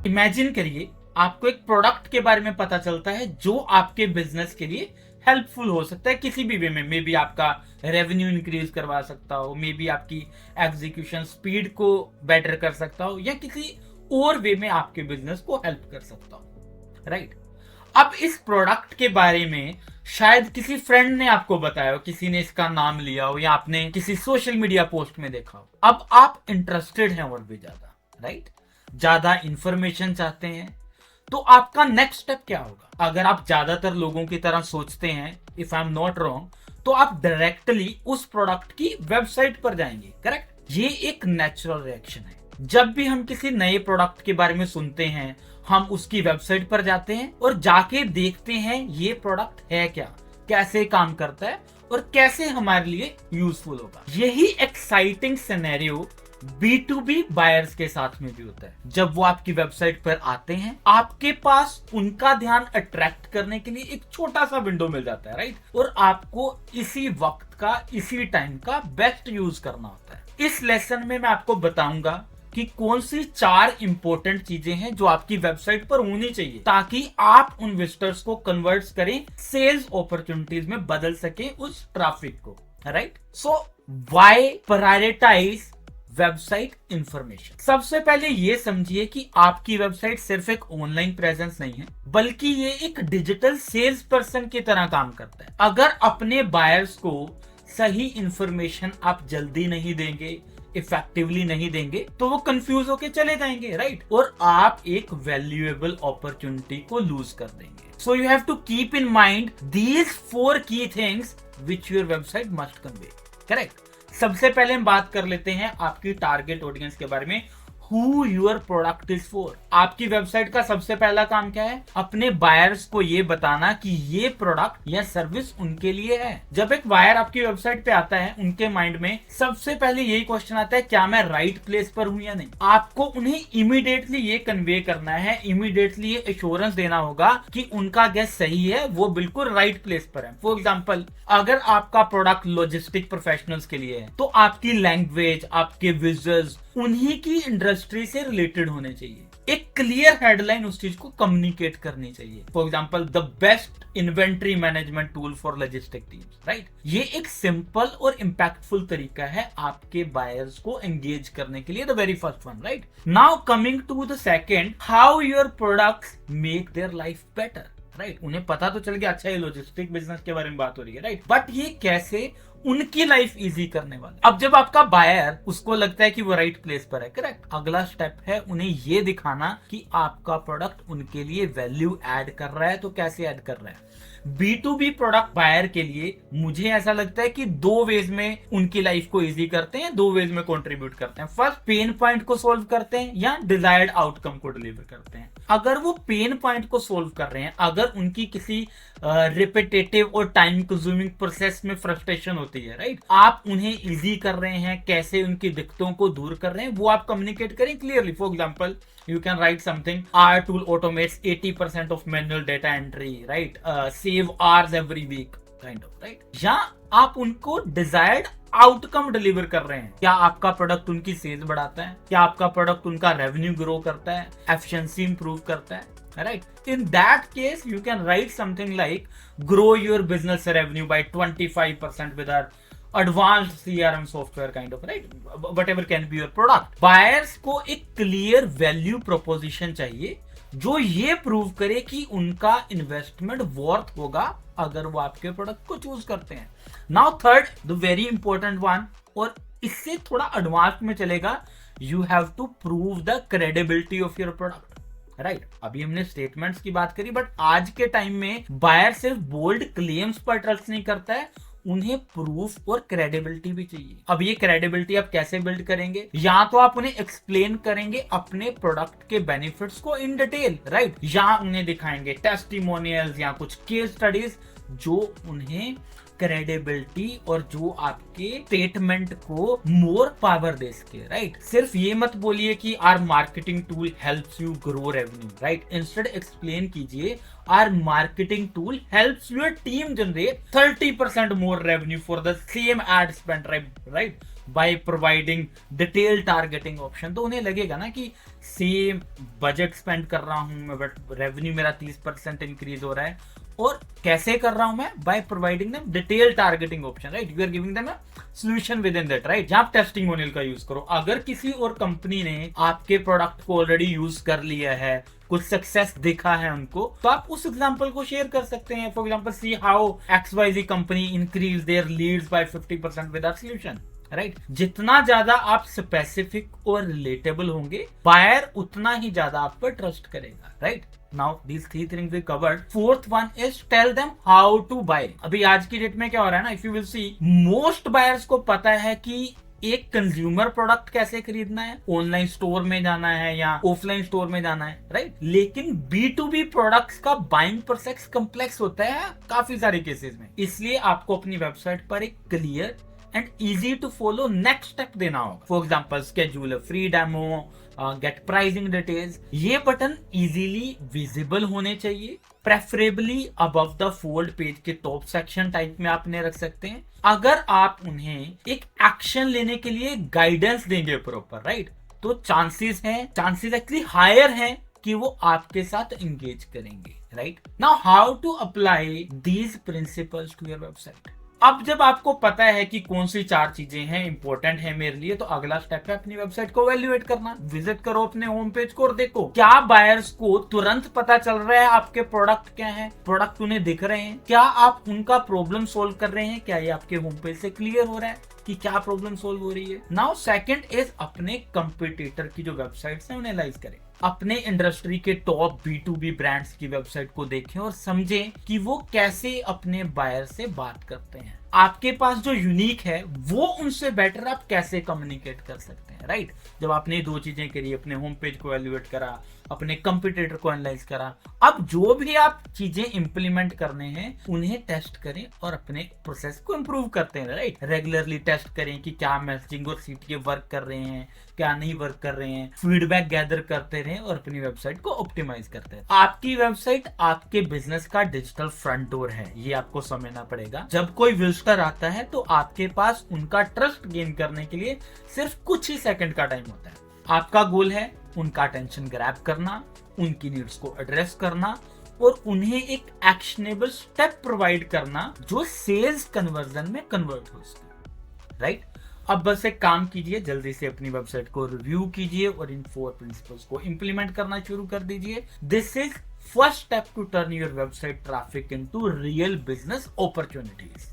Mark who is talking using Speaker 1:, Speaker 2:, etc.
Speaker 1: Imagine करिए आपको एक प्रोडक्ट के बारे में पता चलता है जो आपके बिजनेस के लिए हेल्पफुल हो सकता है किसी भी वे में। मे बी आपका रेवेन्यू इंक्रीज करवा सकता हो, मे बी आपकी एग्जीक्यूशन स्पीड को बेटर कर सकता हो, या किसी और वे में आपके बिजनेस को हेल्प कर सकता हो, राइट। अब इस प्रोडक्ट के बारे में शायद किसी फ्रेंड ने आपको बताया हो, किसी ने इसका नाम लिया हो, या आपने किसी सोशल मीडिया पोस्ट में देखा हो। अब आप इंटरेस्टेड हैं और भी ज्यादा, राइट, ज्यादा इंफॉर्मेशन चाहते हैं। तो आपका नेक्स्ट स्टेप क्या होगा? अगर आप ज्यादातर लोगों की तरह सोचते हैं, if I am not wrong, तो आप डायरेक्टली उस प्रोडक्ट की वेबसाइट पर जाएंगे, करेक्ट। ये एक नेचुरल रिएक्शन है। जब भी हम किसी नए प्रोडक्ट के बारे में सुनते हैं, हम उसकी वेबसाइट पर जाते हैं और जाके देखते हैं ये प्रोडक्ट है क्या, कैसे काम करता है और कैसे हमारे लिए यूजफुल होगा। यही एक्साइटिंग सिनेरियो B2B बायर्स के साथ में भी होता है। जब वो आपकी वेबसाइट पर आते हैं, आपके पास उनका ध्यान अट्रैक्ट करने के लिए एक छोटा सा विंडो मिल जाता है, राइट, और आपको इसी वक्त का, इसी टाइम का बेस्ट यूज करना होता है। इस लेसन में मैं आपको बताऊंगा कि कौन सी 4 इंपॉर्टेंट चीजें हैं जो आपकी वेबसाइट पर होनी चाहिए ताकि आप उन विजिटर्स को कन्वर्ट करें, सेल्स अपॉर्चुनिटीज में बदल सके उस ट्रैफिक को, right. So why prioritize website information? सबसे पहले ये समझिए कि आपकी वेबसाइट सिर्फ एक ऑनलाइन प्रेजेंस नहीं है, बल्कि ये एक डिजिटल सेल्स पर्सन की तरह काम करता है। अगर अपने बायर्स को सही इंफॉर्मेशन आप जल्दी नहीं देंगे, इफेक्टिवली नहीं देंगे, तो वो कंफ्यूज होके चले जाएंगे, राइट, और आप एक वैल्यूएबल अपॉर्चुनिटी को लूज कर देंगे। So you have to keep in mind these 4 key things which your website must convey, correct. सबसे पहले हम बात कर लेते हैं आपकी टारगेट ऑडियंस के बारे में, who your product is for। आपकी वेबसाइट का सबसे पहला काम क्या है? अपने बायर्स को ये बताना कि ये प्रोडक्ट या सर्विस उनके लिए है। जब एक बायर आपकी वेबसाइट पे आता है, उनके माइंड में सबसे पहले यही क्वेश्चन आता है, क्या मैं राइट प्लेस पर हूं या नहीं। आपको उन्हें इमीडिएटली ये कन्वे करना है, इमीडिएटली ये एश्योरेंस देना होगा कि उनका गेस सही है, वो बिल्कुल राइट प्लेस पर है। फॉर एग्जाम्पल, अगर आपका प्रोडक्ट लॉजिस्टिक प्रोफेशनल्स के लिए है, तो आपकी लैंग्वेज, आपके विजुअल्स उन्हीं की इंडस्ट्री से रिलेटेड होने चाहिए। एक क्लियर हेडलाइन उस चीज को कम्युनिकेट करनी चाहिए। For example, the best inventory management tool for logistic teams, right. ये एक सिंपल और इंपैक्टफुल तरीका है आपके बायर्स को एंगेज करने के लिए, the very first one, right. Now coming to the second, how your products make their life better, right. उन्हें पता तो चल गया, अच्छा ये लॉजिस्टिक बिजनेस के बारे में बात हो रही है, राइट, बट ये कैसे उनकी लाइफ इजी करने वाला। अब जब आपका बायर, उसको लगता है कि वो राइट प्लेस पर है, करेक्ट, अगला स्टेप है उन्हें ये दिखाना कि आपका प्रोडक्ट उनके लिए वैल्यू ऐड कर रहा है। तो कैसे ऐड कर रहा है? B2B प्रोडक्ट बायर के लिए मुझे ऐसा लगता है कि 2 वेज में उनकी लाइफ को इजी करते हैं, 2 वेज में कंट्रीब्यूट करते हैं। फर्स्ट, पेन पॉइंट को सोल्व करते हैं या डिजायर्ड आउटकम को डिलीवर करते हैं। अगर वो पेन पॉइंट को सोल्व कर रहे हैं, अगर उनकी किसी रिपीटेटिव और टाइम कंज्यूमिंग प्रोसेस में फ्रस्ट्रेशन होती है, राइट, आप उन्हें इजी कर रहे हैं, कैसे उनकी दिक्कतों को दूर कर रहे हैं, वो आप कम्युनिकेट करें clearly. For example, you can write something, our tool automates 80% of manual data entry, right, save hours every week, kind of, right। या आप उनको desired आउटकम डिलीवर कर रहे हैं। क्या आपका प्रोडक्ट उनकी सेल्स बढ़ाता है? क्या आपका प्रोडक्ट उनका रेवेन्यू ग्रो करता है, एफिशिएंसी इंप्रूव करता है, right. In that case you can write something like, grow your business revenue by 25% with our advanced CRM software, kind of, right, whatever can be your product। Buyers को एक clear value proposition चाहिए जो ये prove करे कि उनका investment worth होगा अगर वो आपके प्रोडक्ट को चूज करते हैं। Now third, the very important one, और इससे थोड़ा एडवांस में चलेगा, you have to prove the credibility of your product, right. अभी हमने स्टेटमेंट्स की बात करी, बट आज के टाइम में बायर सिर्फ बोल्ड क्लेम्स पर ट्रस्ट नहीं करता है, उन्हें प्रूफ और क्रेडिबिलिटी भी चाहिए। अब ये क्रेडिबिलिटी आप कैसे बिल्ड करेंगे? या तो आप उन्हें एक्सप्लेन करेंगे अपने प्रोडक्ट के बेनिफिट्स को इन डिटेल, राइट, या उन्हें दिखाएंगे टेस्टिमोनियल्स या कुछ केस स्टडीज जो उन्हें क्रेडिबिलिटी और जो आपके स्टेटमेंट को मोर पावर दे सके, राइट? सिर्फ ये मत बोलिए कि our marketing tool helps you grow revenue, right? Instead explain कीजिए our marketing tool helps your team generate 30% more revenue for the same ad spend, right? By providing detail targeting option. तो उन्हें लगेगा ना कि सेम बजट स्पेंड कर रहा हूं मैं बट रेवेन्यू मेरा 30% इंक्रीज हो रहा है। और कैसे कर रहा हूं मैं? By providing them detail targeting option, right? You are giving them a solution within that, right? जहां आप टेस्टिंगोनियल का यूज करो। अगर किसी और कंपनी ने आपके प्रोडक्ट को ऑलरेडी यूज कर लिया है, कुछ सक्सेस दिखा है उनको, तो आप उस एग्जांपल को शेयर कर सकते हैं। For example, see how XYZ company increase their leads by 50% with our solution, right? जितना ज्यादा आप स्पेसिफिक और रिलेटेबल होंगे, बायर उतना ही ज्यादा आप पर ट्रस्ट करेगा, right? Now these 3 things we covered. Fourth one is tell them how to buy. अभी आज की डेट में क्या हो रहा है ना, if you will see, most buyers को पता है कि एक कंज्यूमर प्रोडक्ट कैसे खरीदना है, ऑनलाइन स्टोर में जाना है या ऑफलाइन स्टोर में जाना है, राइट? लेकिन B2B प्रोडक्ट्स का बाइंग प्रोसेस कॉम्प्लेक्स होता है काफी सारे केसेस में। इसलिए आपको अपनी वेबसाइट पर एक clear and easy to follow next step देना होगा। For example, schedule free demo, get pricing details. ये बटन इजीली विजिबल होने चाहिए, preferably above the fold page के टॉप सेक्शन टाइप में आपने रख सकते हैं। अगर आप उन्हें एक एक्शन लेने के लिए गाइडेंस देंगे प्रॉपर, राइट, तो चांसेस एक्चुअली हायर हैं कि वो आपके साथ एंगेज करेंगे, right? Now how to apply these principles to your website. अब जब आपको पता है कि कौन सी 4 चीजें हैं इंपॉर्टेंट है मेरे लिए, तो अगला स्टेप है अपनी वेबसाइट को वैल्यूएट करना। विजिट करो अपने होम पेज को और देखो क्या बायर्स को तुरंत पता चल रहा है आपके प्रोडक्ट क्या है, प्रोडक्ट उन्हें दिख रहे हैं, क्या आप उनका प्रॉब्लम सोल्व कर रहे हैं, क्या ये आपके होम पेज से क्लियर हो रहा है कि क्या प्रॉब्लम सोल्व हो रही है। नाउ सेकंड इज अपने कंपटीटर की जो वेबसाइट्स हैं उन्हें एनालाइज करें। अपने इंडस्ट्री के टॉप B2B ब्रांड्स की वेबसाइट को देखें और समझें कि वो कैसे अपने बायर से बात करते हैं। आपके पास जो यूनिक है वो उनसे बेटर आप कैसे कम्युनिकेट कर सकते हैं, राइट? जब आपने 2 चीजें करी, अपने होम पेज को एवेल्युएट करा, अपने कंपटीटर को एनालाइज करा, अब जो भी आप चीजें इंप्लीमेंट करने हैं उन्हें टेस्ट करें और अपने प्रोसेस को इंप्रूव करते हैं, राइट? रेगुलरली टेस्ट करें कि क्या मैसेजिंग और CTA वर्क कर रहे हैं, क्या नहीं वर्क कर रहे हैं, फीडबैक गैदर करते रहें और अपनी वेबसाइट को ऑप्टिमाइज करते हैं। आपकी वेबसाइट आपके बिजनेस का डिजिटल फ्रंट डोर है, ये आपको समझना पड़ेगा। जब कोई विजिटर आता है तो आपके पास उनका ट्रस्ट गेन करने के लिए सिर्फ कुछ ही सेकंड का टाइम होता है। आपका गोल है उनका अटेंशन ग्रैब करना, उनकी नीड्स को एड्रेस करना और उन्हें एक एक्शनेबल स्टेप प्रोवाइड करना जो सेल्स कन्वर्जन में कन्वर्ट हो सके, राइट? अब बस एक काम कीजिए, जल्दी से अपनी वेबसाइट को रिव्यू कीजिए और इन 4 प्रिंसिपल्स को इंप्लीमेंट करना शुरू कर दीजिए। This is first step to turn your website traffic into real business opportunities.